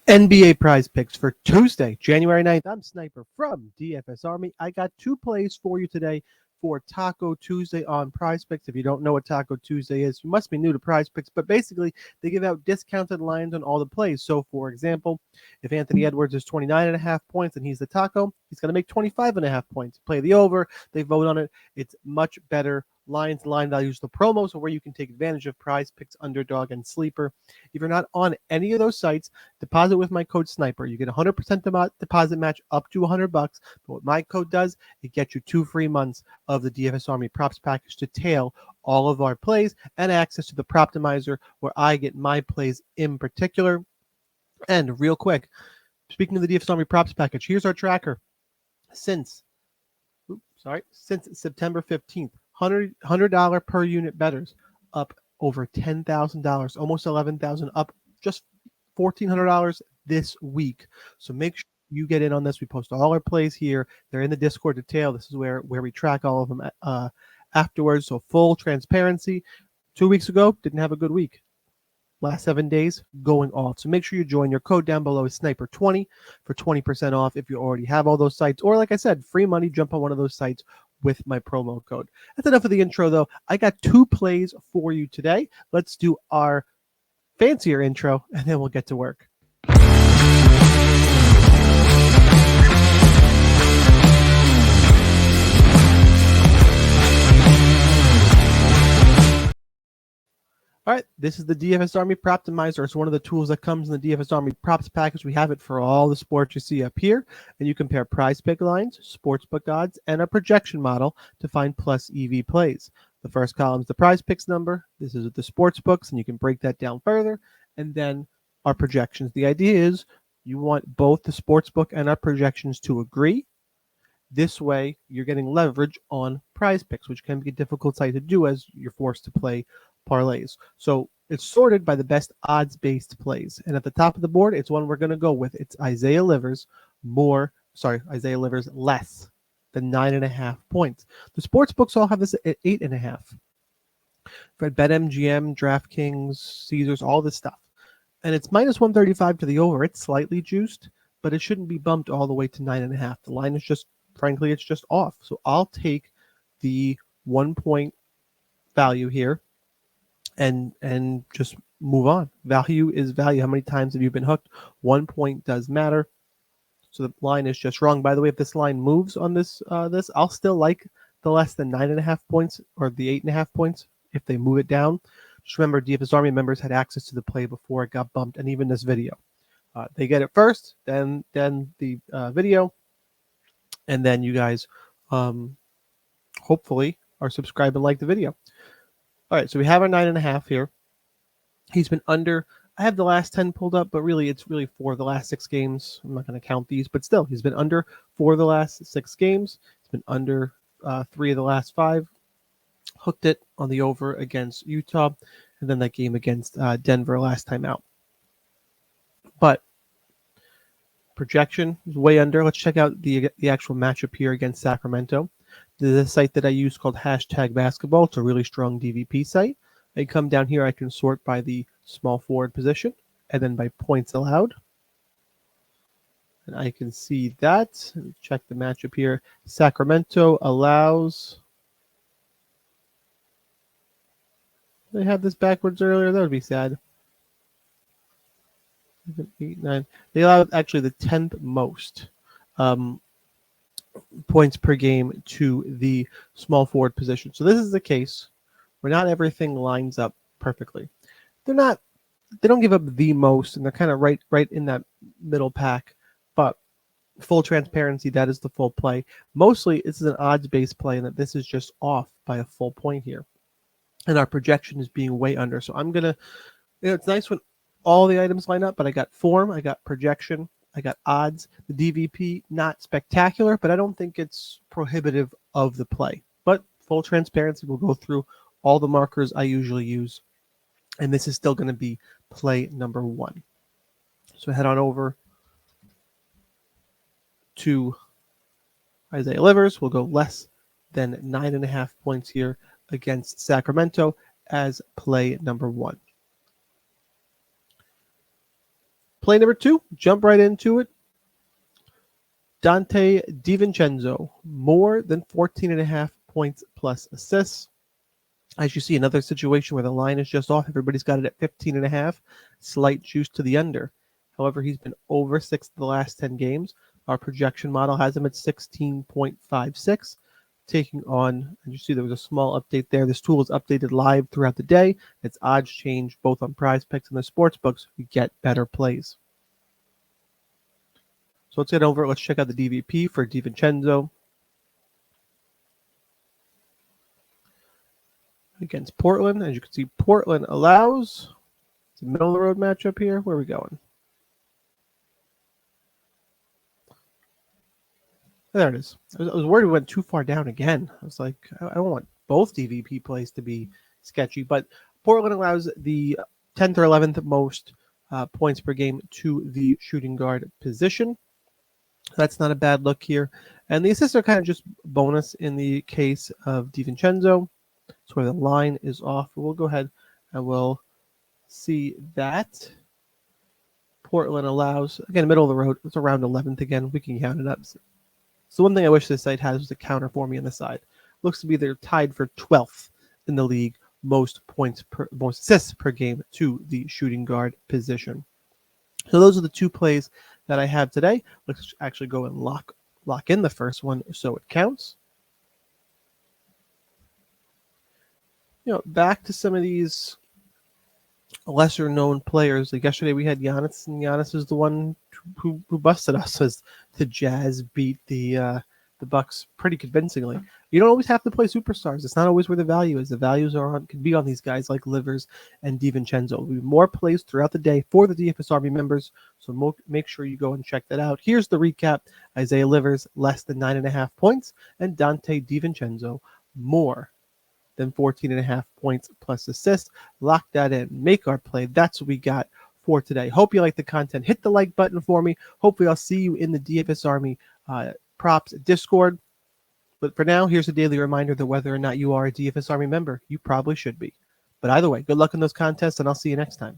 NBA prize picks for Tuesday, January 9th. I'm Sniper from DFS Army. I got two plays for you today for Taco Tuesday on prize picks. If you don't know what Taco Tuesday is, you must be new to prize picks, but basically they give out discounted lines on all the plays. So for example, if Anthony Edwards is 29.5 points and he's the Taco, he's going to make 25.5 points. Play the over, they vote on it. It's much better lines, line values, the promos are where you can take advantage of prize picks, underdog, and sleeper. If you're not on any of those sites, deposit with my code Sniper. You get 100% deposit match up to $100. But what my code does, it gets you 2 free months of the DFS Army props package to tail all of our plays and access to the Proptimizer where I get my plays in particular. And real quick, speaking of the DFS Army props package, here's our tracker. Since September 15th, $100 per unit bettors up over $10,000, almost $11,000, up just $1,400 this week. So make sure you get in on this. We post all our plays here. They're in the Discord detail. This is where we track all of them afterwards. So full transparency. 2 weeks ago, didn't have a good week. Last 7 days, going off. So make sure you join. Your code down below is Sniper20 for 20% off if you already have all those sites. Or like I said, free money, jump on one of those sites with my promo code. That's enough of the intro, though. I got two plays for you today. Let's do our fancier intro, and then we'll get to work. All right, this is the DFS Army Proptimizer. It's one of the tools that comes in the DFS Army props package. We have it for all the sports you see up here, and you compare prize pick lines, sportsbook odds, and a projection model to find plus EV plays. The first column is the prize picks number. This is the sports books, and you can break that down further, and then our projections. The idea is you want both the sports book and our projections to agree. This way, you're getting leverage on prize picks, which can be a difficult site to do as you're forced to play parlays. So it's sorted by the best odds-based plays. And at the top of the board, it's one we're going to go with. It's Isaiah Livers less than 9.5 points. The sports books all have this at 8.5. For BetMGM, DraftKings, Caesars, all this stuff. And it's minus 135 to the over. It's slightly juiced, but it shouldn't be bumped all the way to 9.5. The line is just, frankly, it's just off. So I'll take the 1 point value here and just move on. Value is value. How many times have you been hooked? 1 point does matter. So the line is just wrong. By the way, if this line moves on this, I'll still like the less than 9.5 points or the 8.5 points if they move it down. Just remember, DFS Army members had access to the play before it got bumped, and even this video. They get it first, then the video, and then you guys hopefully are subscribed and like the video. All right, so we have our 9.5 here. He's been under. I have the last 10 pulled up, but really it's really for the last 6 games. I'm not going to count these, but still, he's been under 4 of the last 6 games. He's been under 3 of the last 5. Hooked it on the over against Utah, and then that game against Denver last time out. But projection is way under. Let's check out the actual matchup here against Sacramento. This is a site that I use called #basketball. It's a really strong DVP site. I come down here, I can sort by the small forward position and then by points allowed. And I can see that. Check the matchup here. Sacramento allows. They had this backwards earlier. That would be sad. 8, 9. They allow actually the 10th most points per game to the small forward position. So this is the case where not everything lines up perfectly. They don't give up the most, and they're kind of right in that middle pack. But full transparency, that is the full play. Mostly, this is an odds-based play, and that this is just off by a full point here. And our projection is being way under. So I'm gonna, it's nice when all the items line up, but I got form, I got projection, I got odds. The DVP, not spectacular, but I don't think it's prohibitive of the play. But full transparency, we'll go through all the markers I usually use. And this is still going to be play number 1. So head on over to Isaiah Livers. We'll go less than 9.5 points here against Sacramento as play number 1. Play number 2, jump right into it. Donte DiVincenzo, more than 14.5 points plus assists. As you see, another situation where the line is just off. Everybody's got it at 15.5. Slight juice to the under. However, he's been over 6 of the last 10 games. Our projection model has him at 16.56. Taking on, and you see there was a small update there. This tool is updated live throughout the day. Its odds change both on Prizepicks and the sports books. We get better plays. So let's get over it. Let's check out the DVP for DiVincenzo against Portland. As you can see, Portland allows. It's a middle of the road matchup here. Where are we going? There it is. I was worried we went too far down again. I was like, I don't want both DVP plays to be sketchy, but Portland allows the 10th or 11th most points per game to the shooting guard position. That's not a bad look here. And the assists are kind of just bonus in the case of DiVincenzo. It's where the line is off. We'll go ahead and we'll see that. Portland allows, again, middle of the road. It's around 11th again. We can count it up. So one thing I wish this site had was a counter for me on the side. Looks to be they're tied for 12th in the league, most assists per game to the shooting guard position. So those are the 2 plays that I have today. Let's actually go and lock in the first one so it counts. Back to some of these lesser known players. Like yesterday we had Giannis, and Giannis is the one who busted us as the Jazz beat the Bucks pretty convincingly. You don't always have to play superstars. It's not always where the value is. The values can be on these guys like Livers and DiVincenzo. There'll be more plays throughout the day for the DFS Army members, so make sure you go and check that out. Here's the recap. Isaiah Livers, less than 9.5 points, and Donte DiVincenzo, more than 14.5 points plus assists. Lock that in. Make our play. That's what we got for today. Hope you like the content. Hit the like button for me. Hopefully I'll see you in the DFS Army props Discord. But for now, here's a daily reminder that whether or not you are a DFS Army member, you probably should be. But either way, good luck in those contests, and I'll see you next time.